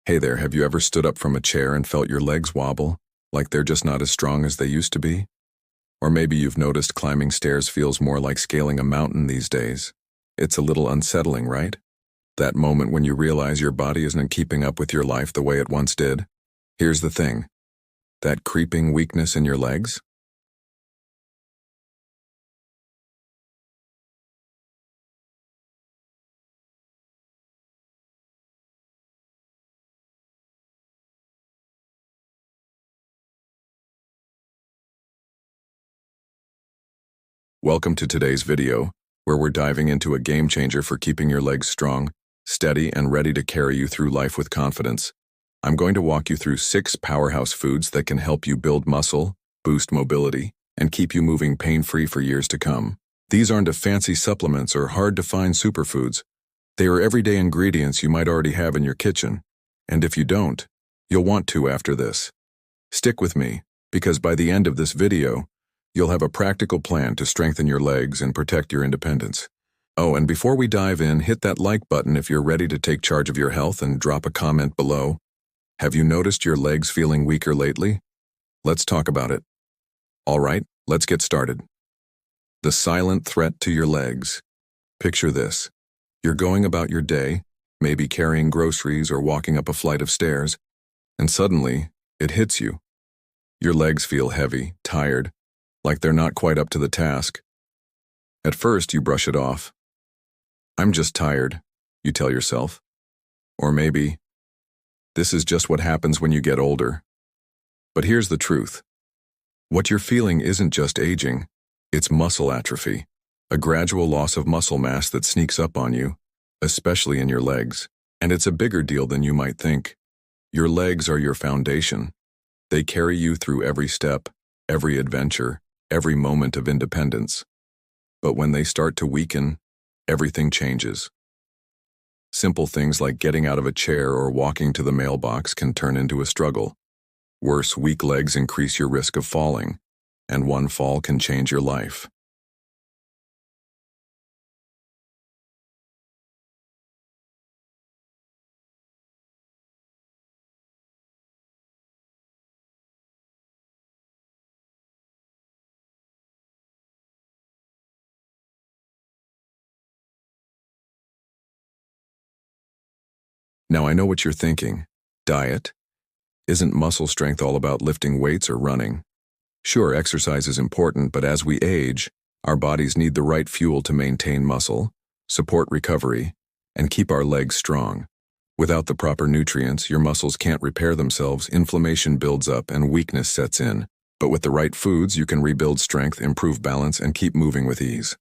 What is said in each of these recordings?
Hey there, have you ever stood up from a chair and felt your legs wobble, like they're just not as strong as they used to be? Or maybe you've noticed climbing stairs feels more like scaling a mountain these days. It's a little unsettling, right? That moment when you realize your body isn't keeping up with your life the way it once did. Here's the thing. That creeping weakness in your legs? Welcome to today's video, where we're diving into a game changer for keeping your legs strong, steady, and ready to carry you through life with confidence. I'm going to walk you through 6 powerhouse foods that can help you build muscle, boost mobility, and keep you moving pain-free for years to come. These aren't a fancy supplements or hard-to-find superfoods. They are everyday ingredients you might already have in your kitchen. And if you don't, you'll want to after this. Stick with me, because by the end of this video, you'll have a practical plan to strengthen your legs and protect your independence. Oh, and before we dive in, hit that like button if you're ready to take charge of your health and drop a comment below. Have you noticed your legs feeling weaker lately? Let's talk about it. All right, let's get started. The silent threat to your legs. Picture this. You're going about your day, maybe carrying groceries or walking up a flight of stairs, and suddenly, it hits you. Your legs feel heavy, tired, like they're not quite up to the task. At first, you brush it off. I'm just tired, you tell yourself. Or maybe, this is just what happens when you get older. But here's the truth. What you're feeling isn't just aging, it's muscle atrophy, a gradual loss of muscle mass that sneaks up on you, especially in your legs. And it's a bigger deal than you might think. Your legs are your foundation. They carry you through every step, every adventure, every moment of independence. But when they start to weaken, everything changes. Simple things like getting out of a chair or walking to the mailbox can turn into a struggle. Worse, weak legs increase your risk of falling, and one fall can change your life. Now I know what you're thinking. Diet? Isn't muscle strength all about lifting weights or running? Sure, exercise is important, but as we age, our bodies need the right fuel to maintain muscle, support recovery, and keep our legs strong. Without the proper nutrients, your muscles can't repair themselves, inflammation builds up, and weakness sets in. But with the right foods, you can rebuild strength, improve balance, and keep moving with ease.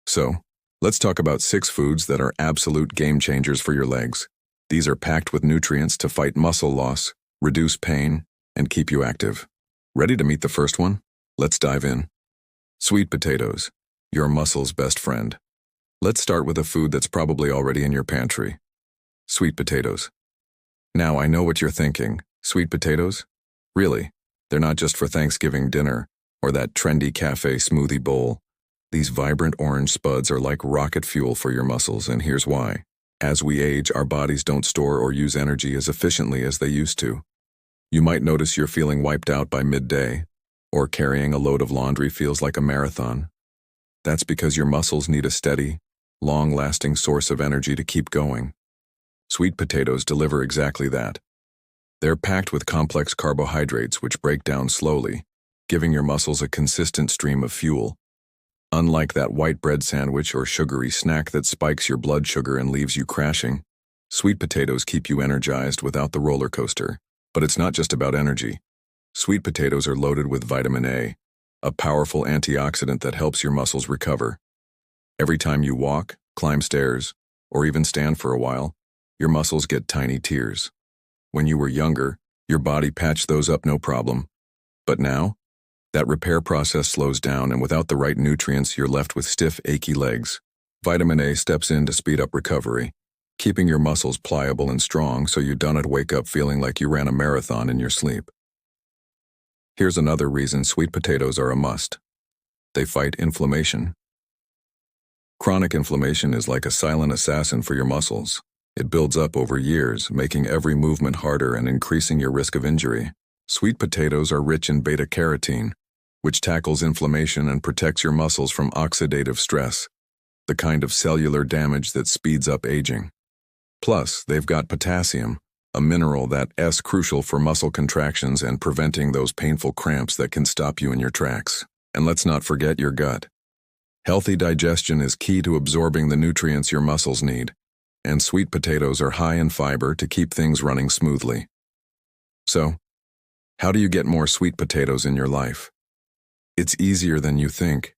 So, let's talk about 6 foods that are absolute game changers for your legs. These are packed with nutrients to fight muscle loss, reduce pain, and keep you active. Ready to meet the first one? Let's dive in. Sweet potatoes, your muscle's best friend. Let's start with a food that's probably already in your pantry. Sweet potatoes. Now I know what you're thinking. Sweet potatoes? Really? They're not just for Thanksgiving dinner or that trendy cafe smoothie bowl. These vibrant orange spuds are like rocket fuel for your muscles, and here's why. As we age, our bodies don't store or use energy as efficiently as they used to. You might notice you're feeling wiped out by midday, or carrying a load of laundry feels like a marathon. That's because your muscles need a steady, long-lasting source of energy to keep going. Sweet potatoes deliver exactly that. They're packed with complex carbohydrates which break down slowly, giving your muscles a consistent stream of fuel. Unlike that white bread sandwich or sugary snack that spikes your blood sugar and leaves you crashing, sweet potatoes keep you energized without the roller coaster. But it's not just about energy. Sweet potatoes are loaded with vitamin A powerful antioxidant that helps your muscles recover. Every time you walk, climb stairs, or even stand for a while, your muscles get tiny tears. When you were younger, your body patched those up no problem. But now, that repair process slows down, and without the right nutrients, you're left with stiff, achy legs. Vitamin A steps in to speed up recovery, keeping your muscles pliable and strong so you don't wake up feeling like you ran a marathon in your sleep. Here's another reason sweet potatoes are a must. They fight inflammation. Chronic inflammation is like a silent assassin for your muscles. It builds up over years, making every movement harder and increasing your risk of injury. Sweet potatoes are rich in beta-carotene, which tackles inflammation and protects your muscles from oxidative stress, the kind of cellular damage that speeds up aging. Plus, they've got potassium, a mineral that's crucial for muscle contractions and preventing those painful cramps that can stop you in your tracks. And let's not forget your gut. Healthy digestion is key to absorbing the nutrients your muscles need, and sweet potatoes are high in fiber to keep things running smoothly. So, how do you get more sweet potatoes in your life? It's easier than you think.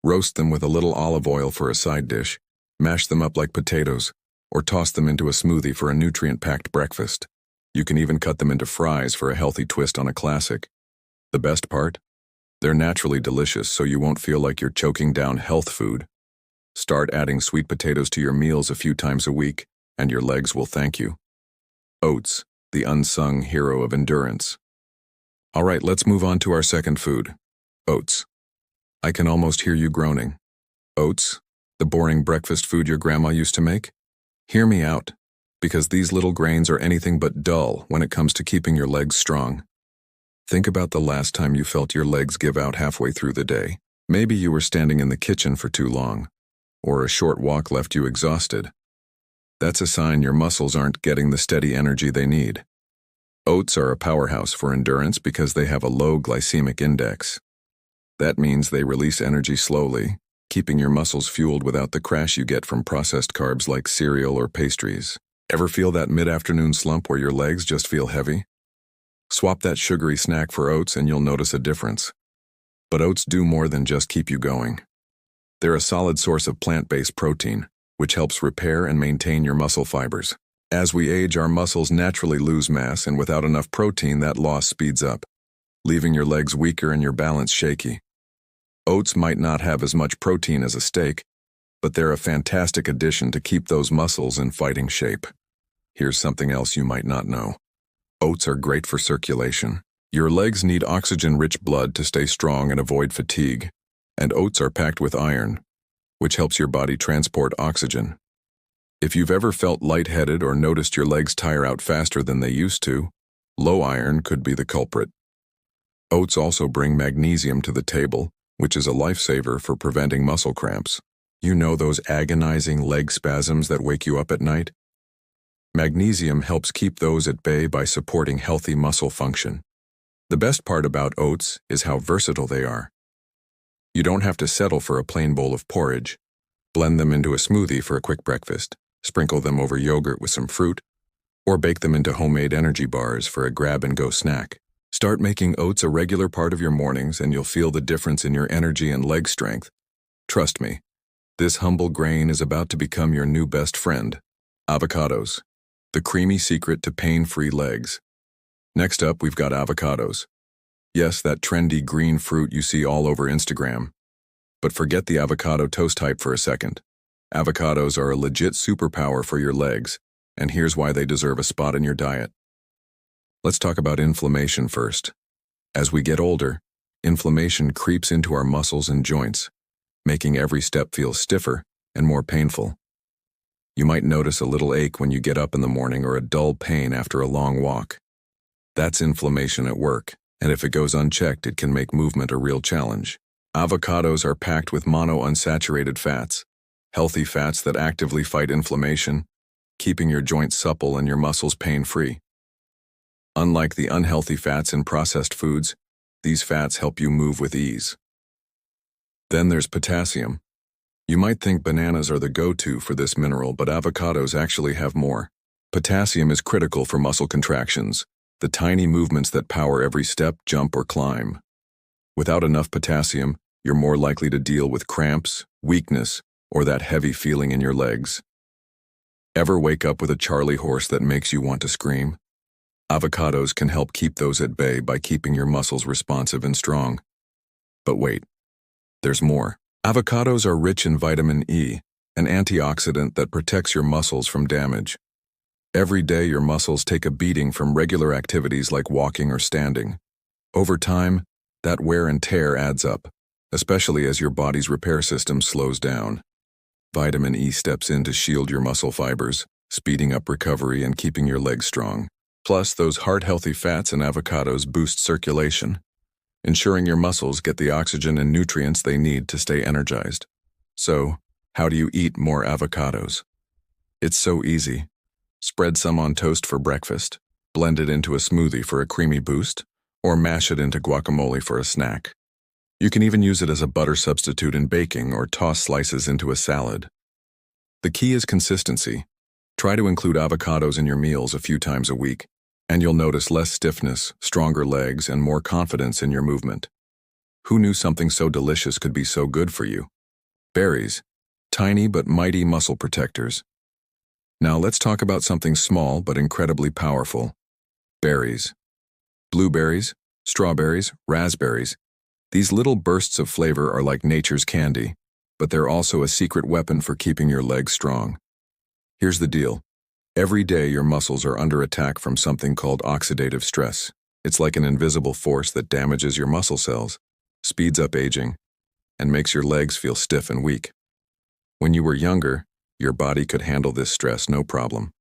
Roast them with a little olive oil for a side dish, mash them up like potatoes, or toss them into a smoothie for a nutrient-packed breakfast. You can even cut them into fries for a healthy twist on a classic. The best part? They're naturally delicious, so you won't feel like you're choking down health food. Start adding sweet potatoes to your meals a few times a week, and your legs will thank you. Oats, the unsung hero of endurance. All right, let's move on to our second food. Oats. I can almost hear you groaning. Oats? The boring breakfast food your grandma used to make? Hear me out, because these little grains are anything but dull when it comes to keeping your legs strong. Think about the last time you felt your legs give out halfway through the day. Maybe you were standing in the kitchen for too long, or a short walk left you exhausted. That's a sign your muscles aren't getting the steady energy they need. Oats are a powerhouse for endurance because they have a low glycemic index. That means they release energy slowly, keeping your muscles fueled without the crash you get from processed carbs like cereal or pastries. Ever feel that mid-afternoon slump where your legs just feel heavy? Swap that sugary snack for oats and you'll notice a difference. But oats do more than just keep you going. They're a solid source of plant-based protein, which helps repair and maintain your muscle fibers. As we age, our muscles naturally lose mass, and without enough protein, that loss speeds up, leaving your legs weaker and your balance shaky. Oats might not have as much protein as a steak, but they're a fantastic addition to keep those muscles in fighting shape. Here's something else you might not know. Oats are great for circulation. Your legs need oxygen-rich blood to stay strong and avoid fatigue, and oats are packed with iron, which helps your body transport oxygen. If you've ever felt lightheaded or noticed your legs tire out faster than they used to, low iron could be the culprit. Oats also bring magnesium to the table, which is a lifesaver for preventing muscle cramps. You know those agonizing leg spasms that wake you up at night? Magnesium helps keep those at bay by supporting healthy muscle function. The best part about oats is how versatile they are. You don't have to settle for a plain bowl of porridge. Blend them into a smoothie for a quick breakfast, sprinkle them over yogurt with some fruit, or bake them into homemade energy bars for a grab-and-go snack. Start making oats a regular part of your mornings and you'll feel the difference in your energy and leg strength. Trust me, this humble grain is about to become your new best friend. Avocados, the creamy secret to pain-free legs. Next up, we've got avocados. Yes, that trendy green fruit you see all over Instagram. But forget the avocado toast hype for a second. Avocados are a legit superpower for your legs, and here's why they deserve a spot in your diet. Let's talk about inflammation first. As we get older, inflammation creeps into our muscles and joints, making every step feel stiffer and more painful. You might notice a little ache when you get up in the morning or a dull pain after a long walk. That's inflammation at work, and if it goes unchecked, it can make movement a real challenge. Avocados are packed with monounsaturated fats, healthy fats that actively fight inflammation, keeping your joints supple and your muscles pain-free. Unlike the unhealthy fats in processed foods, these fats help you move with ease. Then there's potassium. You might think bananas are the go-to for this mineral, but avocados actually have more. Potassium is critical for muscle contractions, the tiny movements that power every step, jump, or climb. Without enough potassium, you're more likely to deal with cramps, weakness, or that heavy feeling in your legs. Ever wake up with a Charlie horse that makes you want to scream? Avocados can help keep those at bay by keeping your muscles responsive and strong. But wait, there's more. Avocados are rich in vitamin E, an antioxidant that protects your muscles from damage. Every day your muscles take a beating from regular activities like walking or standing. Over time, that wear and tear adds up, especially as your body's repair system slows down. Vitamin E steps in to shield your muscle fibers, speeding up recovery and keeping your legs strong. Plus, those heart-healthy fats in avocados boost circulation, ensuring your muscles get the oxygen and nutrients they need to stay energized. So, how do you eat more avocados? It's so easy. Spread some on toast for breakfast, blend it into a smoothie for a creamy boost, or mash it into guacamole for a snack. You can even use it as a butter substitute in baking or toss slices into a salad. The key is consistency. Try to include avocados in your meals a few times a week, and you'll notice less stiffness, stronger legs, and more confidence in your movement. Who knew something so delicious could be so good for you? Berries, tiny but mighty muscle protectors. Now let's talk about something small but incredibly powerful. Berries. Blueberries, strawberries, raspberries. These little bursts of flavor are like nature's candy, but they're also a secret weapon for keeping your legs strong. Here's the deal. Every day your muscles are under attack from something called oxidative stress. It's like an invisible force that damages your muscle cells, speeds up aging, and makes your legs feel stiff and weak. When you were younger, your body could handle this stress no problem.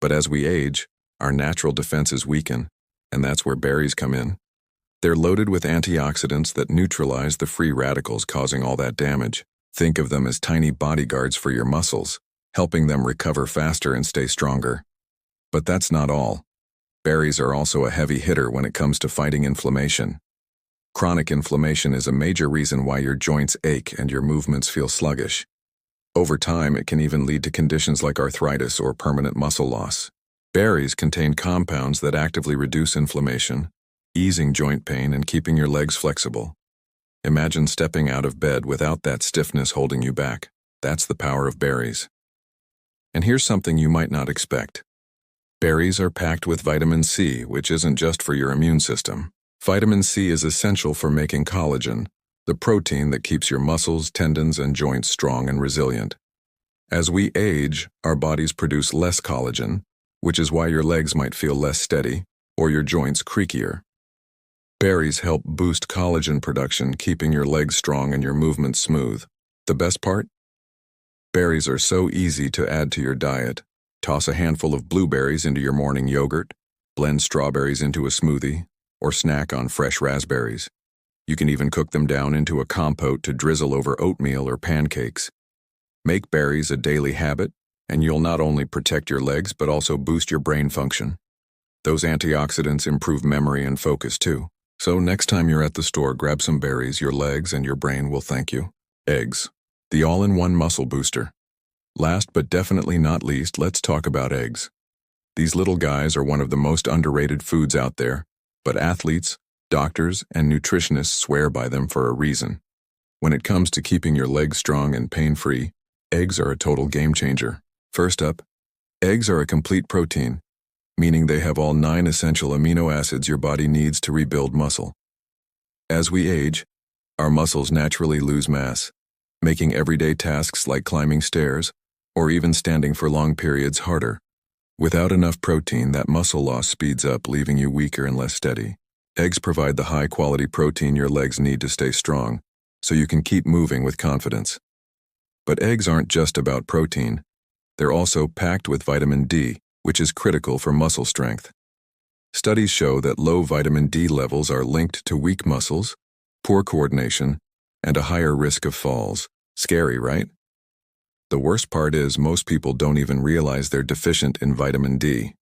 But as we age, our natural defenses weaken, and that's where berries come in. They're loaded with antioxidants that neutralize the free radicals causing all that damage. Think of them as tiny bodyguards for your muscles, helping them recover faster and stay stronger. But that's not all. Berries are also a heavy hitter when it comes to fighting inflammation. Chronic inflammation is a major reason why your joints ache and your movements feel sluggish. Over time, it can even lead to conditions like arthritis or permanent muscle loss. Berries contain compounds that actively reduce inflammation, easing joint pain and keeping your legs flexible. Imagine stepping out of bed without that stiffness holding you back. That's the power of berries. And here's something you might not expect. Berries are packed with vitamin C, which isn't just for your immune system. Vitamin C is essential for making collagen, the protein that keeps your muscles, tendons, and joints strong and resilient. As we age, our bodies produce less collagen, which is why your legs might feel less steady or your joints creakier. Berries help boost collagen production, keeping your legs strong and your movements smooth. The best part? Berries are so easy to add to your diet. Toss a handful of blueberries into your morning yogurt, blend strawberries into a smoothie, or snack on fresh raspberries. You can even cook them down into a compote to drizzle over oatmeal or pancakes. Make berries a daily habit, and you'll not only protect your legs but also boost your brain function. Those antioxidants improve memory and focus too. So next time you're at the store, grab some berries. Your legs and your brain will thank you. Eggs, the all-in-one muscle booster. Last but definitely not least, let's talk about eggs. These little guys are one of the most underrated foods out there, but athletes, doctors, and nutritionists swear by them for a reason. When it comes to keeping your legs strong and pain-free, eggs are a total game changer. First up, eggs are a complete protein, meaning they have all 9 essential amino acids your body needs to rebuild muscle. As we age, our muscles naturally lose mass, making everyday tasks like climbing stairs or even standing for long periods harder. Without enough protein, that muscle loss speeds up, leaving you weaker and less steady. Eggs provide the high-quality protein your legs need to stay strong, so you can keep moving with confidence. But eggs aren't just about protein. They're also packed with vitamin D, which is critical for muscle strength. Studies show that low vitamin D levels are linked to weak muscles, poor coordination, and a higher risk of falls. Scary, right? The worst part is most people don't even realize they're deficient in vitamin D.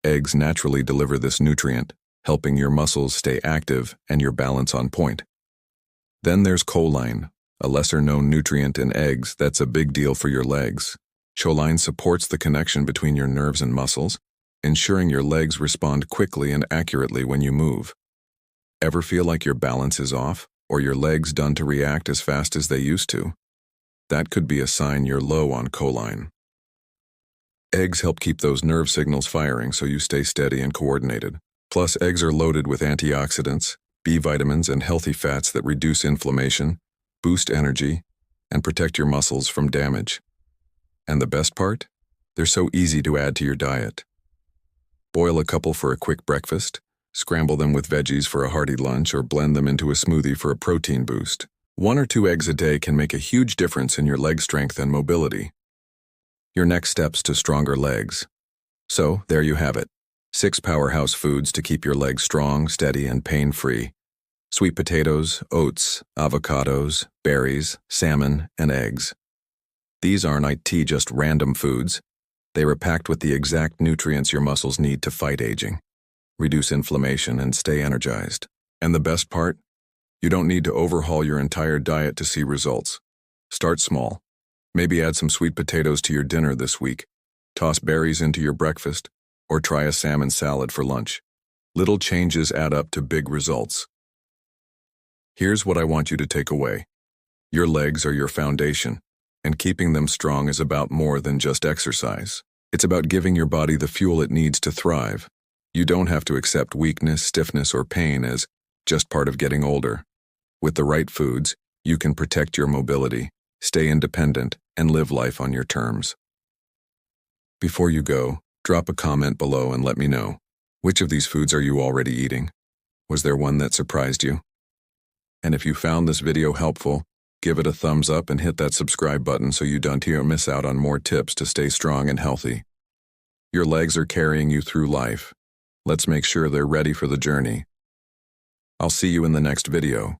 Eggs naturally deliver this nutrient, helping your muscles stay active and your balance on point. Then there's choline, a lesser-known nutrient in eggs that's a big deal for your legs. Choline supports the connection between your nerves and muscles, ensuring your legs respond quickly and accurately when you move. Ever feel like your balance is off, or your legs done to react as fast as they used to? That could be a sign you're low on choline. Eggs help keep those nerve signals firing so you stay steady and coordinated. Plus, eggs are loaded with antioxidants, B vitamins, and healthy fats that reduce inflammation, boost energy, and protect your muscles from damage. And the best part? They're so easy to add to your diet. Boil a couple for a quick breakfast, scramble them with veggies for a hearty lunch, or blend them into a smoothie for a protein boost. 1 or 2 eggs a day can make a huge difference in your leg strength and mobility. Your next steps to stronger legs. So, there you have it. 6 powerhouse foods to keep your legs strong, steady, and pain-free. Sweet potatoes, oats, avocados, berries, salmon, and eggs. These aren't just random foods. They are packed with the exact nutrients your muscles need to fight aging, reduce inflammation, and stay energized. And the best part? You don't need to overhaul your entire diet to see results. Start small. Maybe add some sweet potatoes to your dinner this week, toss berries into your breakfast, or try a salmon salad for lunch. Little changes add up to big results. Here's what I want you to take away. Your legs are your foundation, and keeping them strong is about more than just exercise. It's about giving your body the fuel it needs to thrive. You don't have to accept weakness, stiffness, or pain as just part of getting older. With the right foods, you can protect your mobility, stay independent, and live life on your terms. Before you go, drop a comment below and let me know. Which of these foods are you already eating? Was there one that surprised you? And if you found this video helpful, give it a thumbs up and hit that subscribe button so you don't miss out on more tips to stay strong and healthy. Your legs are carrying you through life. Let's make sure they're ready for the journey. I'll see you in the next video.